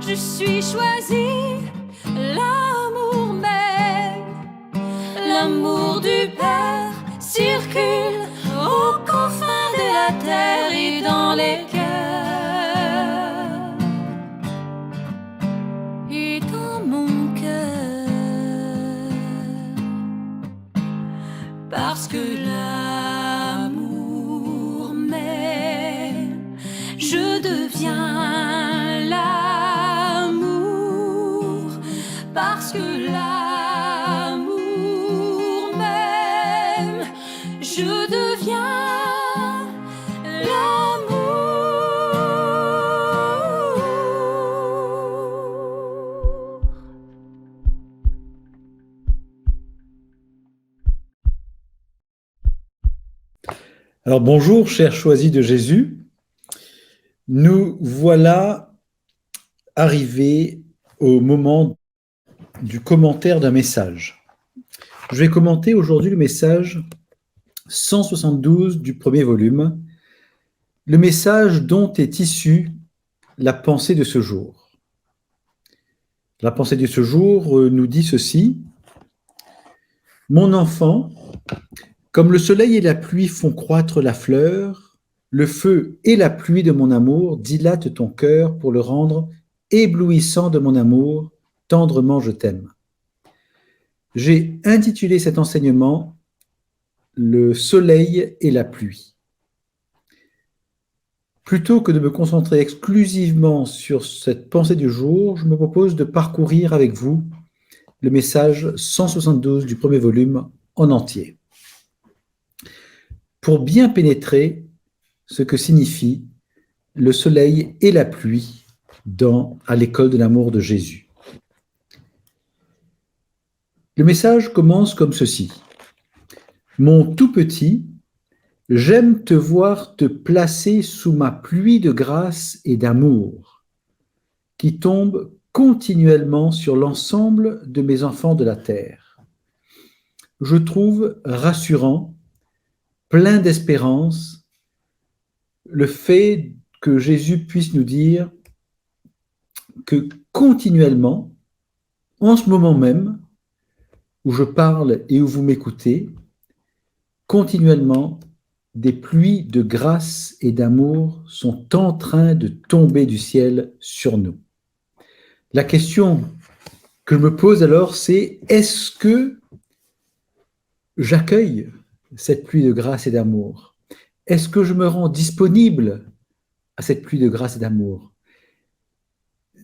je suis choisie, l'amour m'aime, l'amour du Père circule aux confins de la terre et dans les cœurs et dans mon cœur, parce que l'amour m'aime, je deviens l'amour, parce que l'amour m'aime, je deviens l'amour. Alors bonjour, chers choisis de Jésus. Nous voilà arrivés au moment du commentaire d'un message. Je vais commenter aujourd'hui le message 172 du premier volume, le message dont est issue la pensée de ce jour. La pensée de ce jour nous dit ceci: Mon enfant, comme le soleil et la pluie font croître la fleur, le feu et la pluie de mon amour dilatent ton cœur pour le rendre éblouissant de mon amour, tendrement je t'aime. J'ai intitulé cet enseignement « Le soleil et la pluie ». Plutôt que de me concentrer exclusivement sur cette pensée du jour, je me propose de parcourir avec vous le message 172 du premier volume en entier, pour bien pénétrer ce que signifie le soleil et la pluie à l'école de l'amour de Jésus. Le message commence comme ceci: Mon tout petit, j'aime te voir te placer sous ma pluie de grâce et d'amour, qui tombe continuellement sur l'ensemble de mes enfants de la terre. Je trouve rassurant, plein d'espérance, le fait que Jésus puisse nous dire que continuellement, en ce moment même, où je parle et où vous m'écoutez, continuellement, des pluies de grâce et d'amour sont en train de tomber du ciel sur nous. La question que je me pose alors, c'est: est-ce que j'accueille cette pluie de grâce et d'amour? Est-ce que je me rends disponible à cette pluie de grâce et d'amour?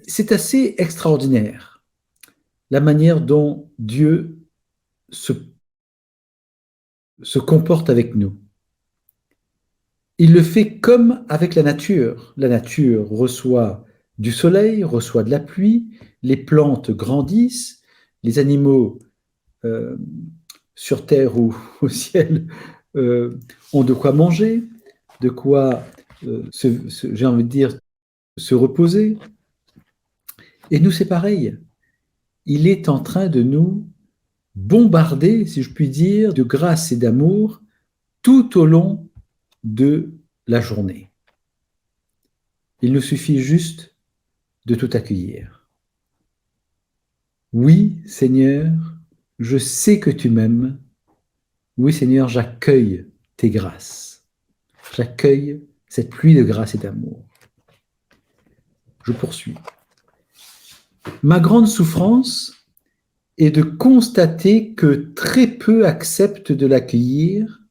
C'est assez extraordinaire, la manière dont Dieu se comporte avec nous. Il le fait comme avec la nature. La nature reçoit du soleil, reçoit de la pluie, les plantes grandissent, les animaux sur terre ou au ciel ont de quoi manger, de quoi, j'ai envie de dire, se reposer. Et nous, c'est pareil. Il est en train de nous bombarder, si je puis dire, de grâce et d'amour tout au long de la journée. Il nous suffit juste de tout accueillir. Oui, Seigneur, je sais que tu m'aimes. Oui, Seigneur, j'accueille tes grâces. J'accueille cette pluie de grâce et d'amour. Je poursuis. Ma grande souffrance est de constater que très peu acceptent de l'accueillir.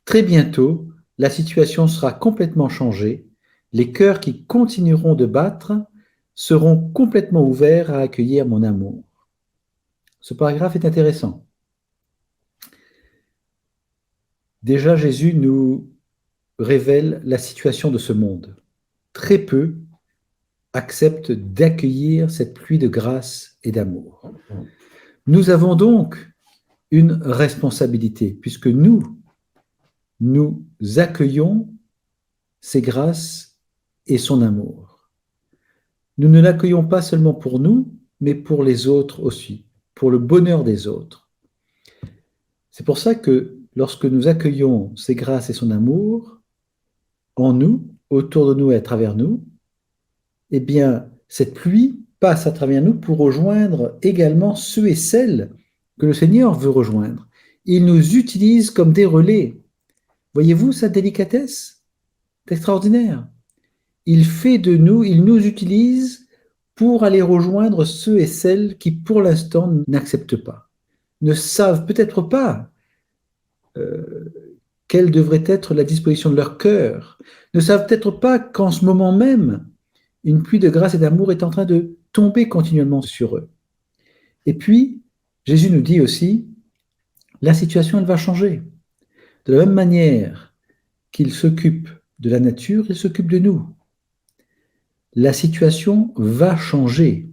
Très bientôt, la situation sera complètement changée. Les cœurs qui continueront de battre seront complètement ouverts à accueillir mon amour. Ce paragraphe est intéressant. Déjà, Jésus nous révèle la situation de ce monde. Très peu acceptent d'accueillir cette pluie de grâce et d'amour. Nous avons donc une responsabilité, puisque nous accueillons ces grâces et son amour. Nous ne l'accueillons pas seulement pour nous, mais pour les autres aussi, pour le bonheur des autres. C'est pour ça que lorsque nous accueillons ces grâces et son amour, en nous, autour de nous et à travers nous, eh bien, cette pluie passe à travers nous pour rejoindre également ceux et celles que le Seigneur veut rejoindre. Il nous utilise comme des relais. Voyez-vous sa délicatesse? C'est extraordinaire. Il fait de nous, il nous utilise pour aller rejoindre ceux et celles qui, pour l'instant, n'acceptent pas, ne savent peut-être pas quelle devrait être la disposition de leur cœur, ne savent peut-être pas qu'en ce moment même, une pluie de grâce et d'amour est en train de tomber continuellement sur eux. Et puis, Jésus nous dit aussi, la situation, elle va changer. De la même manière qu'il s'occupe de la nature, il s'occupe de nous. La situation va changer,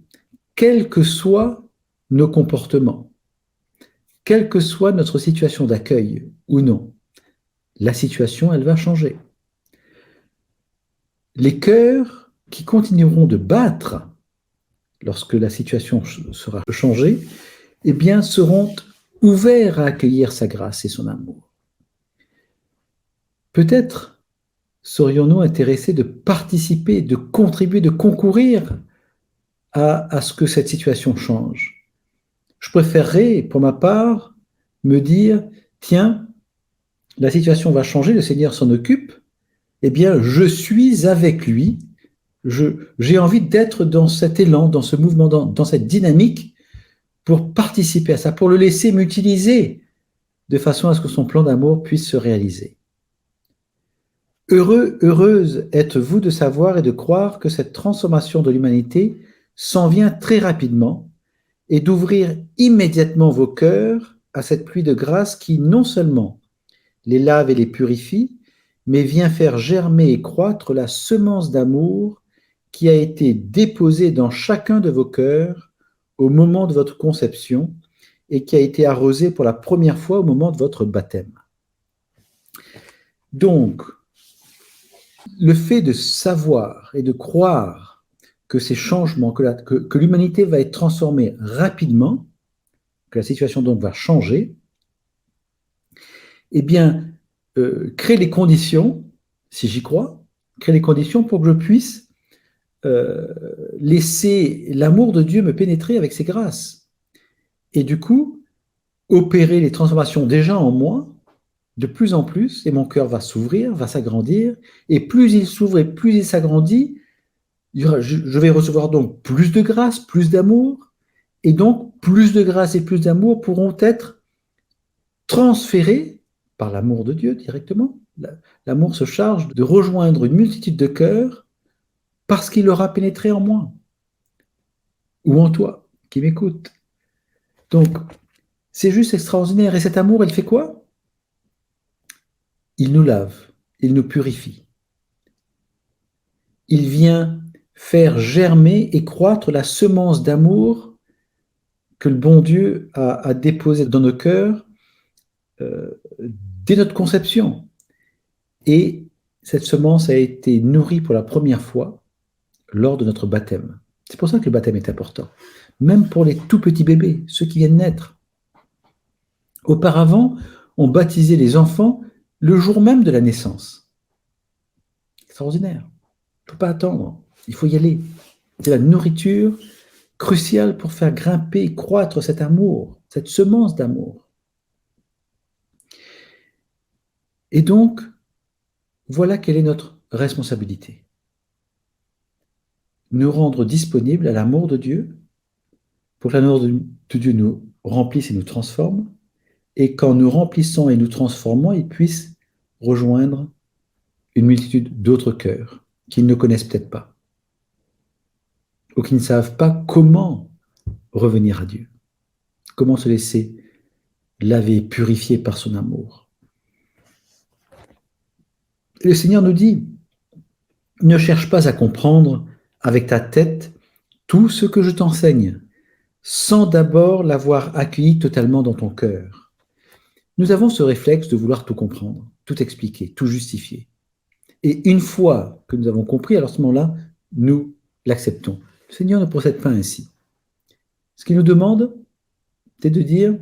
quels que soient nos comportements, quelle que soit notre situation d'accueil ou non. La situation, elle va changer. Les cœurs qui continueront de battre lorsque la situation sera changée, eh bien, seront ouverts à accueillir sa grâce et son amour. Peut-être serions-nous intéressés de participer, de contribuer, de concourir à ce que cette situation change. Je préférerais, pour ma part, me dire, tiens, la situation va changer, le Seigneur s'en occupe, eh bien, je suis avec lui, j'ai envie d'être dans cet élan, dans ce mouvement, dans cette dynamique, pour participer à ça, pour le laisser m'utiliser, de façon à ce que son plan d'amour puisse se réaliser. Heureux, heureuse êtes-vous de savoir et de croire que cette transformation de l'humanité s'en vient très rapidement et d'ouvrir immédiatement vos cœurs à cette pluie de grâce qui non seulement les lave et les purifie, mais vient faire germer et croître la semence d'amour qui a été déposée dans chacun de vos cœurs au moment de votre conception et qui a été arrosée pour la première fois au moment de votre baptême. Donc, le fait de savoir et de croire que ces changements, que l'humanité va être transformée rapidement, que la situation donc va changer, eh bien, crée les conditions, si j'y crois, crée les conditions pour que je puisse laisser l'amour de Dieu me pénétrer avec ses grâces. Et du coup, opérer les transformations déjà en moi, de plus en plus, et mon cœur va s'ouvrir, va s'agrandir, et plus il s'ouvre et plus il s'agrandit, je vais recevoir donc plus de grâce, plus d'amour, et donc plus de grâce et plus d'amour pourront être transférés par l'amour de Dieu directement. L'amour se charge de rejoindre une multitude de cœurs parce qu'il aura pénétré en moi ou en toi qui m'écoute. Donc, c'est juste extraordinaire. Et cet amour, il fait quoi? Il nous lave, il nous purifie. Il vient faire germer et croître la semence d'amour que le bon Dieu a déposée dans nos cœurs dès notre conception. Et cette semence a été nourrie pour la première fois lors de notre baptême. C'est pour ça que le baptême est important. Même pour les tout petits bébés, ceux qui viennent naître. Auparavant, on baptisait les enfants le jour même de la naissance. Extraordinaire. Il ne faut pas attendre. Il faut y aller. C'est la nourriture cruciale pour faire grimper et croître cet amour, cette semence d'amour. Et donc, voilà quelle est notre responsabilité. Nous rendre disponibles à l'amour de Dieu, pour que l'amour de Dieu nous remplisse et nous transforme, et qu'en nous remplissant et nous transformant, il puisse rejoindre une multitude d'autres cœurs qu'ils ne connaissent peut-être pas, ou qui ne savent pas comment revenir à Dieu, comment se laisser laver, purifier par son amour. Et le Seigneur nous dit, ne cherche pas à comprendre avec ta tête tout ce que je t'enseigne, sans d'abord l'avoir accueilli totalement dans ton cœur. Nous avons ce réflexe de vouloir tout comprendre, tout expliquer, tout justifier. Et une fois que nous avons compris, alors à ce moment-là, nous l'acceptons. Le Seigneur ne procède pas ainsi. Ce qu'il nous demande, c'est de dire,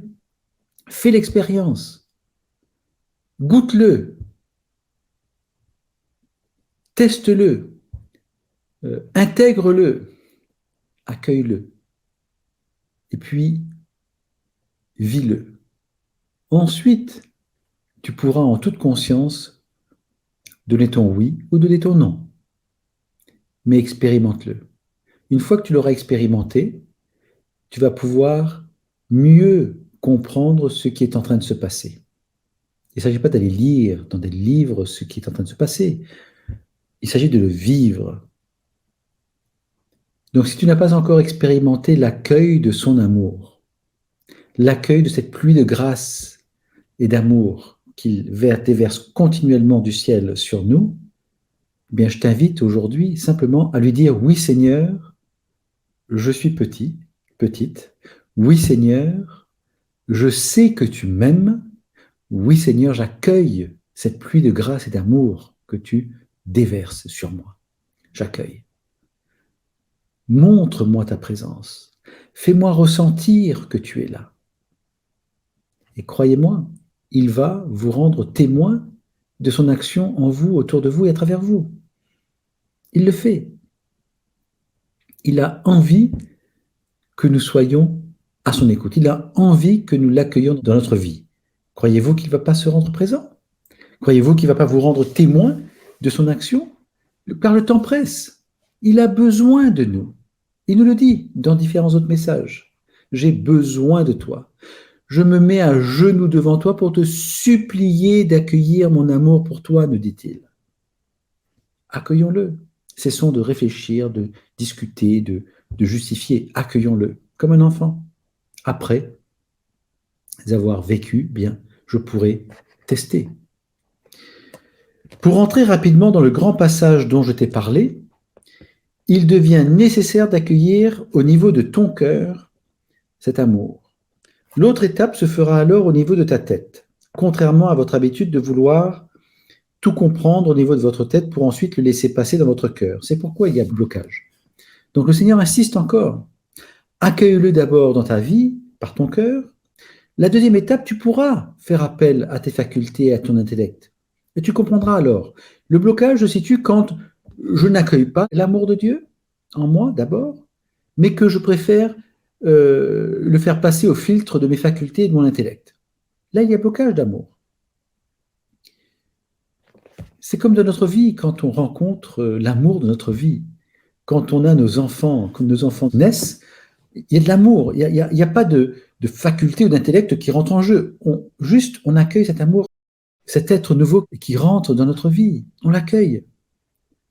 fais l'expérience, goûte-le, teste-le, intègre-le, accueille-le. Et puis, vis-le. Ensuite, tu pourras en toute conscience donner ton oui ou donner ton non. Mais expérimente-le. Une fois que tu l'auras expérimenté, tu vas pouvoir mieux comprendre ce qui est en train de se passer. Il ne s'agit pas d'aller lire dans des livres ce qui est en train de se passer. Il s'agit de le vivre. Donc, si tu n'as pas encore expérimenté l'accueil de son amour, l'accueil de cette pluie de grâce et d'amour qu'il déverse continuellement du ciel sur nous, eh bien, je t'invite aujourd'hui simplement à lui dire « Oui Seigneur, je suis petit, petite. Oui Seigneur, je sais que tu m'aimes. Oui Seigneur, j'accueille cette pluie de grâce et d'amour que tu déverses sur moi. J'accueille. Montre-moi ta présence. Fais-moi ressentir que tu es là. Et croyez-moi, il va vous rendre témoin de son action en vous, autour de vous et à travers vous. Il le fait. Il a envie que nous soyons à son écoute. Il a envie que nous l'accueillions dans notre vie. Croyez-vous qu'il ne va pas se rendre présent? Croyez-vous qu'il ne va pas vous rendre témoin de son action? Car le temps presse. Il a besoin de nous. Il nous le dit dans différents autres messages. J'ai besoin de toi. Je me mets à genoux devant toi pour te supplier d'accueillir mon amour pour toi, nous dit-il. Accueillons-le. Cessons de réfléchir, de discuter, de justifier. Accueillons-le comme un enfant. Après avoir vécu, bien, je pourrai tester. Pour entrer rapidement dans le grand passage dont je t'ai parlé, il devient nécessaire d'accueillir au niveau de ton cœur cet amour. L'autre étape se fera alors au niveau de ta tête, contrairement à votre habitude de vouloir tout comprendre au niveau de votre tête pour ensuite le laisser passer dans votre cœur. C'est pourquoi il y a blocage. Donc le Seigneur insiste encore. Accueille-le d'abord dans ta vie, par ton cœur. La deuxième étape, tu pourras faire appel à tes facultés et à ton intellect. Et tu comprendras alors. Le blocage se situe quand je n'accueille pas l'amour de Dieu en moi d'abord, mais que je préfère le faire passer au filtre de mes facultés et de mon intellect. Là, il y a blocage d'amour. C'est comme dans notre vie, quand on rencontre l'amour de notre vie, quand on a nos enfants, quand nos enfants naissent, il y a de l'amour, il n'y a pas de faculté ou d'intellect qui rentre en jeu. On accueille cet amour, cet être nouveau qui rentre dans notre vie. On l'accueille.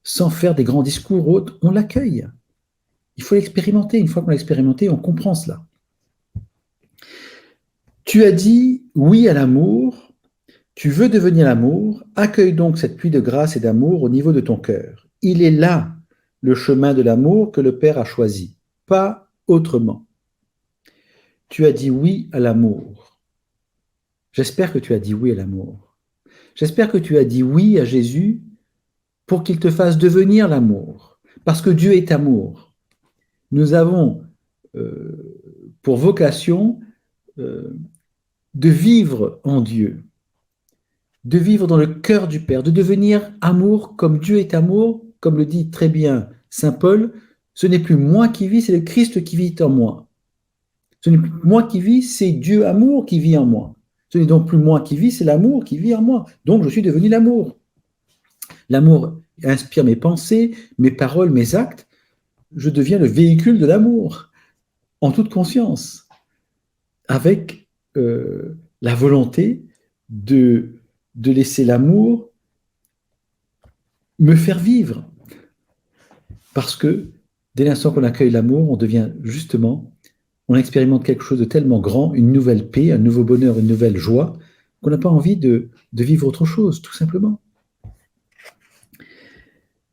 Sans faire des grands discours ou autres, on l'accueille. Il faut l'expérimenter. Une fois qu'on l'a expérimenté, on comprend cela. Tu as dit oui à l'amour, tu veux devenir l'amour, accueille donc cette pluie de grâce et d'amour au niveau de ton cœur. Il est là le chemin de l'amour que le Père a choisi, pas autrement. Tu as dit oui à l'amour. J'espère que tu as dit oui à l'amour. J'espère que tu as dit oui à Jésus pour qu'il te fasse devenir l'amour. Parce que Dieu est amour. Nous avons pour vocation de vivre en Dieu, de vivre dans le cœur du Père, de devenir amour comme Dieu est amour, comme le dit très bien saint Paul, ce n'est plus moi qui vis, c'est le Christ qui vit en moi. Ce n'est plus moi qui vis, c'est Dieu amour qui vit en moi. Ce n'est donc plus moi qui vis, c'est l'amour qui vit en moi. Donc je suis devenu l'amour. L'amour inspire mes pensées, mes paroles, mes actes. Je deviens le véhicule de l'amour, en toute conscience, avec la volonté de laisser l'amour me faire vivre. Parce que dès l'instant qu'on accueille l'amour, on devient justement, on expérimente quelque chose de tellement grand, une nouvelle paix, un nouveau bonheur, une nouvelle joie, qu'on n'a pas envie de vivre autre chose, tout simplement.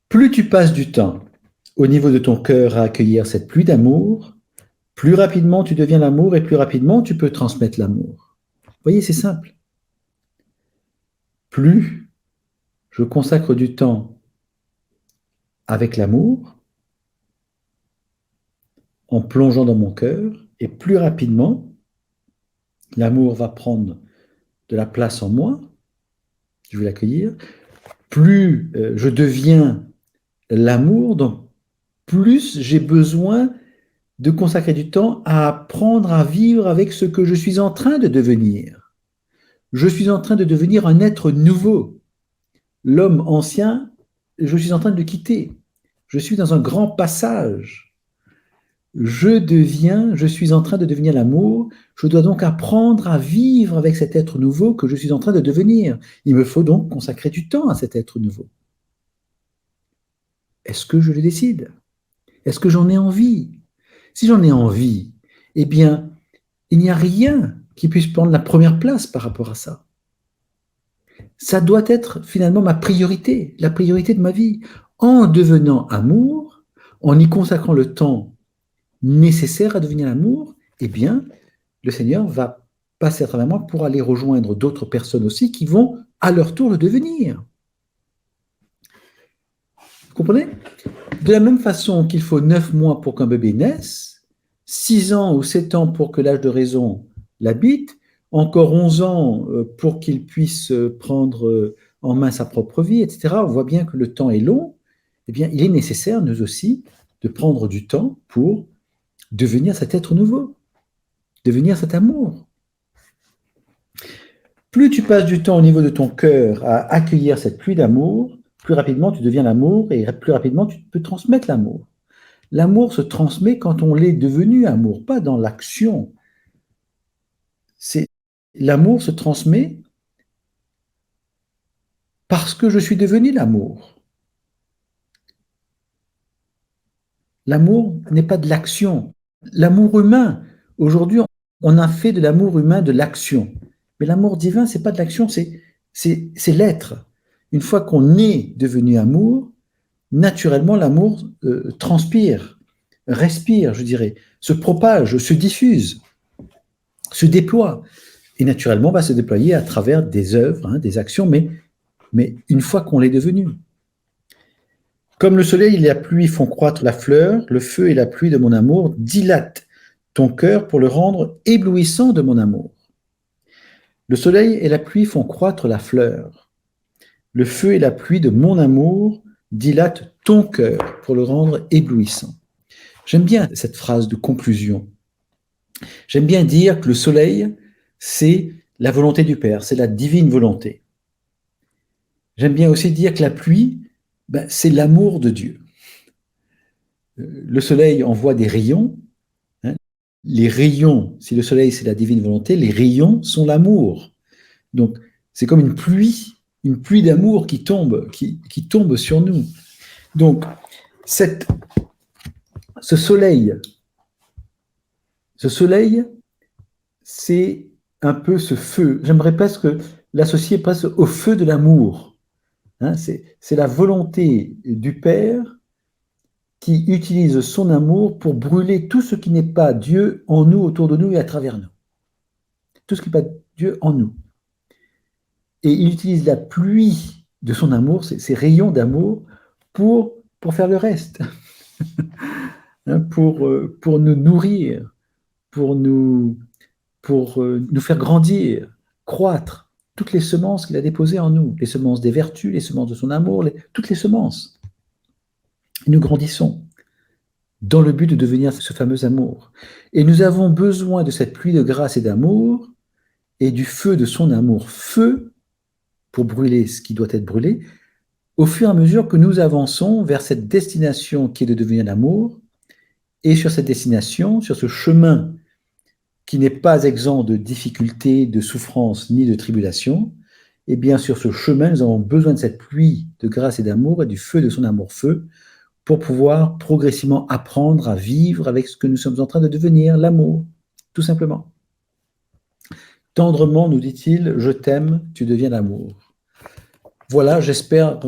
Plus tu passes du temps au niveau de ton cœur à accueillir cette pluie d'amour, plus rapidement tu deviens l'amour et plus rapidement tu peux transmettre l'amour. Vous voyez, c'est simple. Plus je consacre du temps avec l'amour, en plongeant dans mon cœur, et plus rapidement, l'amour va prendre de la place en moi, je vais l'accueillir, plus je deviens l'amour, donc plus j'ai besoin de consacrer du temps à apprendre à vivre avec ce que je suis en train de devenir. Je suis en train de devenir un être nouveau. L'homme ancien, je suis en train de le quitter. Je suis dans un grand passage. Je suis en train de devenir l'amour. Je dois donc apprendre à vivre avec cet être nouveau que je suis en train de devenir. Il me faut donc consacrer du temps à cet être nouveau. Est-ce que je le décide? Est-ce que j'en ai envie? Si j'en ai envie, eh bien, il n'y a rien qui puisse prendre la première place par rapport à ça. Ça doit être finalement ma priorité, la priorité de ma vie. En devenant amour, en y consacrant le temps nécessaire à devenir l'amour, eh bien, le Seigneur va passer à travers moi pour aller rejoindre d'autres personnes aussi qui vont à leur tour le devenir. Vous comprenez? De la même façon qu'il faut 9 mois pour qu'un bébé naisse, 6 ans ou 7 ans pour que l'âge de raison l'habite, encore 11 ans pour qu'il puisse prendre en main sa propre vie, etc. On voit bien que le temps est long. Eh bien, il est nécessaire, nous aussi, de prendre du temps pour devenir cet être nouveau, devenir cet amour. Plus tu passes du temps au niveau de ton cœur à accueillir cette pluie d'amour, plus rapidement tu deviens l'amour et plus rapidement tu peux transmettre l'amour. L'amour se transmet quand on l'est devenu amour, pas dans l'action. L'amour se transmet parce que je suis devenu l'amour. L'amour n'est pas de l'action. L'amour humain, aujourd'hui, on a fait de l'amour humain de l'action. Mais l'amour divin, ce n'est pas de l'action, c'est l'être. Une fois qu'on est devenu amour, naturellement, l'amour transpire, respire, je dirais, se propage, se diffuse, se déploie. Et naturellement, va se déployer à travers des œuvres, des actions, mais une fois qu'on l'est devenu. Comme le soleil et la pluie font croître la fleur, le feu et la pluie de mon amour dilatent ton cœur pour le rendre éblouissant de mon amour. Le soleil et la pluie font croître la fleur. Le feu et la pluie de mon amour dilatent ton cœur pour le rendre éblouissant. J'aime bien cette phrase de conclusion. J'aime bien dire que le soleil, c'est la volonté du Père, c'est la divine volonté. J'aime bien aussi dire que la pluie, c'est l'amour de Dieu. Le soleil envoie des rayons. Les rayons, si le soleil c'est la divine volonté, les rayons sont l'amour. Donc, c'est comme une pluie d'amour qui tombe sur nous. Donc, ce soleil, c'est un peu ce feu. J'aimerais presque l'associer presque au feu de l'amour. C'est la volonté du Père qui utilise son amour pour brûler tout ce qui n'est pas Dieu en nous, autour de nous et à travers nous. Tout ce qui n'est pas Dieu en nous. Et il utilise la pluie de son amour, ces rayons d'amour, pour faire le reste. Pour nous nourrir, pour nous faire grandir, croître. Toutes les semences qu'il a déposées en nous, les semences des vertus, les semences de son amour, toutes les semences. Et nous grandissons dans le but de devenir ce fameux amour. Et nous avons besoin de cette pluie de grâce et d'amour et du feu de son amour, feu pour brûler ce qui doit être brûlé, au fur et à mesure que nous avançons vers cette destination qui est de devenir l'amour, et sur cette destination, sur ce chemin qui n'est pas exempt de difficultés, de souffrances ni de tribulations, et bien sur ce chemin, nous avons besoin de cette pluie de grâce et d'amour et du feu de son amour-feu pour pouvoir progressivement apprendre à vivre avec ce que nous sommes en train de devenir, l'amour, tout simplement. Tendrement, nous dit-il, je t'aime, tu deviens l'amour. Voilà, j'espère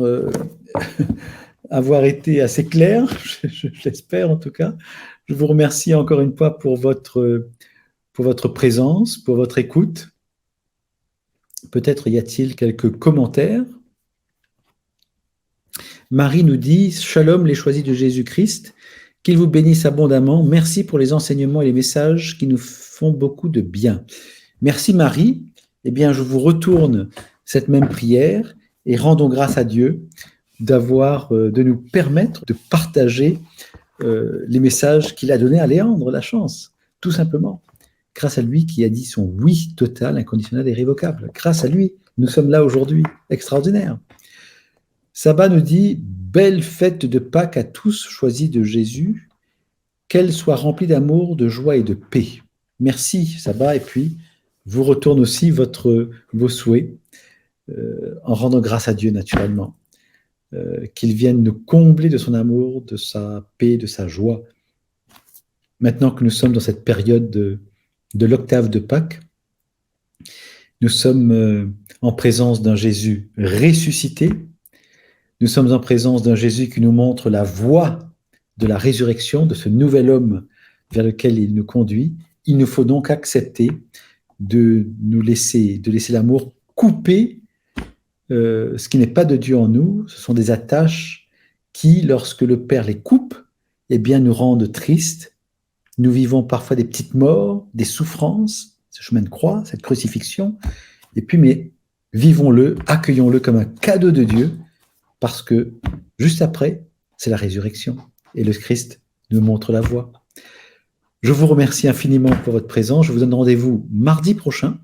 avoir été assez clair, j'espère en tout cas. Je vous remercie encore une fois pour votre présence, pour votre écoute. Peut-être y a-t-il quelques commentaires. Marie nous dit « Shalom les choisis de Jésus-Christ, qu'il vous bénisse abondamment. Merci pour les enseignements et les messages qui nous font beaucoup de bien. » Merci Marie. Eh bien, je vous retourne cette même prière et rendons grâce à Dieu de nous permettre de partager les messages qu'il a donnés à Léandre, la chance, tout simplement. Grâce à lui qui a dit son oui total, inconditionnel et irrévocable. Grâce à lui, nous sommes là aujourd'hui. Extraordinaire. Saba nous dit « Belle fête de Pâques à tous choisis de Jésus, qu'elle soit remplie d'amour, de joie et de paix. » Merci Saba, et puis vous retourne aussi vos souhaits, en rendant grâce à Dieu naturellement. Qu'il vienne nous combler de son amour, de sa paix, de sa joie. Maintenant que nous sommes dans cette période de l'octave de Pâques, nous sommes en présence d'un Jésus ressuscité, nous sommes en présence d'un Jésus qui nous montre la voie de la résurrection, de ce nouvel homme vers lequel il nous conduit. Il nous faut donc accepter de laisser l'amour couper ce qui n'est pas de Dieu en nous. Ce sont des attaches qui, lorsque le Père les coupe, eh bien, nous rendent tristes. Nous vivons parfois des petites morts, des souffrances, ce chemin de croix, cette crucifixion. Et puis, mais vivons-le, accueillons-le comme un cadeau de Dieu, parce que juste après, c'est la résurrection. Et le Christ nous montre la voie. Je vous remercie infiniment pour votre présence. Je vous donne rendez-vous mardi prochain.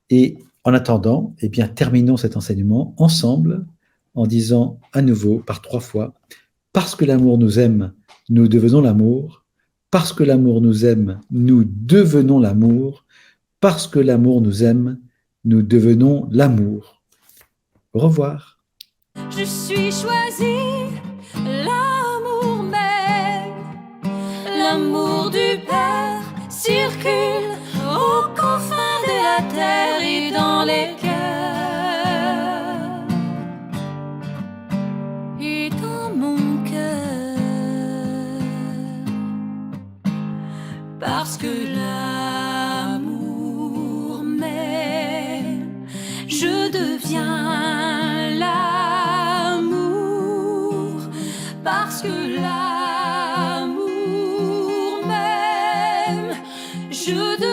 Et en attendant, eh bien, terminons cet enseignement ensemble en disant à nouveau par 3 fois « Parce que l'amour nous aime, nous devenons l'amour. Parce que l'amour nous aime, nous devenons l'amour. Parce que l'amour nous aime, nous devenons l'amour. » Au revoir. Je suis choisi, l'amour même, l'amour du Père circule aux confins de la terre et dans les cœurs et dans mon cœur, parce que l'amour m'aime, je deviens l'amour, parce que l'amour m'aime, je deviens